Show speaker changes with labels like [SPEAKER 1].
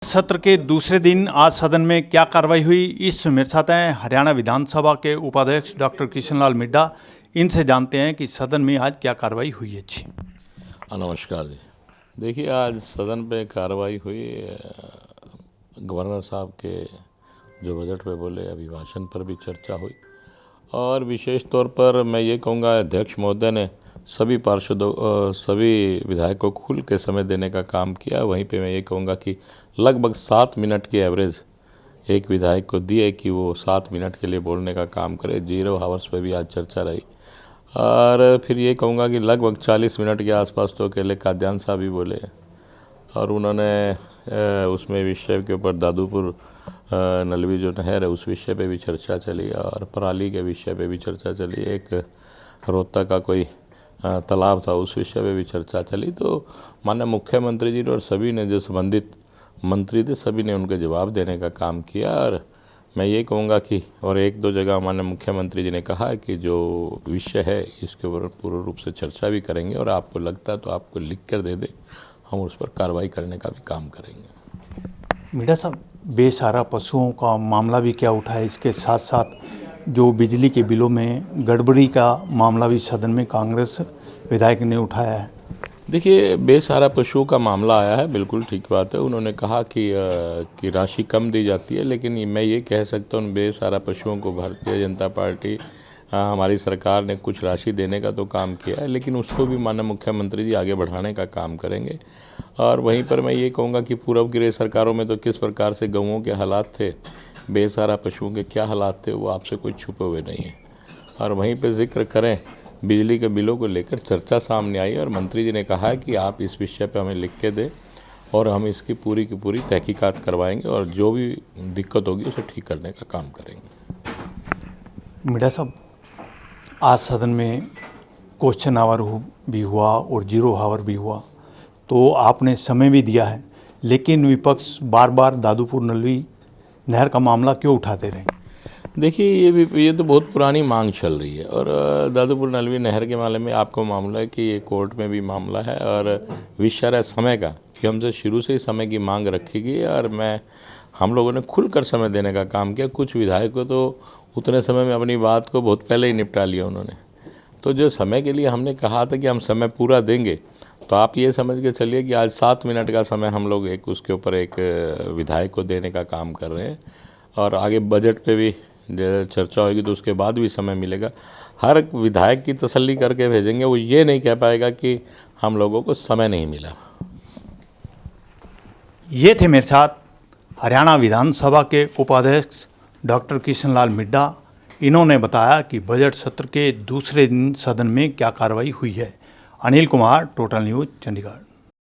[SPEAKER 1] सत्र के दूसरे दिन आज सदन में क्या कार्रवाई हुई, इस मेरे साथ हैं हरियाणा विधानसभा के उपाध्यक्ष डॉक्टर किशन मिड्डा। इनसे जानते हैं कि सदन में आज क्या कार्रवाई हुई है। जी
[SPEAKER 2] नमस्कार जी। देखिए, आज सदन पे कार्रवाई हुई। गवर्नर साहब के जो बजट पे बोले अभिभाषण पर भी चर्चा हुई और विशेष तौर पर मैं ये कहूँगा अध्यक्ष महोदय ने सभी पार्षदों सभी विधायकों को खुल के समय देने का काम किया। वहीं पे मैं ये कहूँगा कि लगभग 7 मिनट की एवरेज एक विधायक को दी है कि वो 7 मिनट के लिए बोलने का काम करे। 0 हावर्स पे भी आज चर्चा रही। और फिर ये कहूँगा कि लगभग 40 मिनट के आसपास तो अकेले काद्यान साहब ही बोले और उन्होंने उसमें विषय के ऊपर दादूपुर नलवी जो नहर है उस विषय पे भी चर्चा चली और पराली के विषय पे भी चर्चा चली। एक रोहतक का कोई तालाब था उस विषय पे भी चर्चा चली। तो माननीय मुख्यमंत्री जी और सभी ने जो संबंधित मंत्री थे सभी ने उनके जवाब देने का काम किया। और मैं ये कहूँगा कि और एक दो जगह माननीय मुख्यमंत्री जी ने कहा कि जो विषय है इसके ऊपर पूर्ण रूप से चर्चा भी करेंगे और आपको लगता है तो आपको लिख कर दे दें, हम उस पर कार्रवाई करने का भी काम करेंगे।
[SPEAKER 1] मिड्डा साहब, बेसहारा पशुओं का मामला भी क्या उठा है? इसके साथ साथ जो बिजली के बिलों में गड़बड़ी का मामला भी सदन में कांग्रेस विधायक ने उठाया है।
[SPEAKER 2] देखिए, बेसहारा पशुओं का मामला आया है, बिल्कुल ठीक बात है। उन्होंने कहा कि राशि कम दी जाती है, लेकिन मैं ये कह सकता हूँ बेसहारा पशुओं को भारतीय जनता पार्टी हमारी सरकार ने कुछ राशि देने का तो काम किया है, लेकिन उसको भी माननीय मुख्यमंत्री जी आगे बढ़ाने का काम करेंगे। और वहीं पर मैं ये कहूँगा कि पूर्व की सरकारों में तो किस प्रकार से गऊओं के हालात थे, बेसहारा पशुओं के क्या हालात थे, वो आपसे कोई छुपे हुए नहीं हैं। और वहीं पर जिक्र करें बिजली के बिलों को लेकर चर्चा सामने आई और मंत्री जी ने कहा है कि आप इस विषय पे हमें लिख के दें और हम इसकी पूरी की पूरी तहकीकात करवाएंगे और जो भी दिक्कत होगी उसे ठीक करने का काम करेंगे।
[SPEAKER 1] मिड्डा साहब, आज सदन में क्वेश्चन आवर भी हुआ और 0 हावर भी हुआ, तो आपने समय भी दिया है, लेकिन विपक्ष बार बार दादूपुर नलवी नहर का मामला क्यों उठाते रहे?
[SPEAKER 2] देखिए, ये तो बहुत पुरानी मांग चल रही है और दादूपुर नलवी नहर के मामले में आपको मामला है कि ये कोर्ट में भी मामला है और विषय है समय का कि हमसे शुरू से ही समय की मांग रखी गई और हम लोगों ने खुलकर समय देने का काम किया। कुछ विधायकों तो उतने समय में अपनी बात को बहुत पहले ही निपटा लिया उन्होंने। तो जो समय के लिए हमने कहा था कि हम समय पूरा देंगे, तो आप ये समझ के चलिए कि आज 7 मिनट का समय हम लोग उसके ऊपर एक विधायक को देने का काम कर रहे हैं और आगे बजट पे भी चर्चा होगी तो उसके बाद भी समय मिलेगा। हर विधायक की तसल्ली करके भेजेंगे, वो ये नहीं कह पाएगा कि हम लोगों को समय नहीं मिला।
[SPEAKER 1] ये थे मेरे साथ हरियाणा विधानसभा के उपाध्यक्ष डॉक्टर किशन मिड्डा। इन्होंने बताया कि बजट सत्र के दूसरे दिन सदन में क्या कार्रवाई हुई है। Anil Kumar, total news, Chandigarh.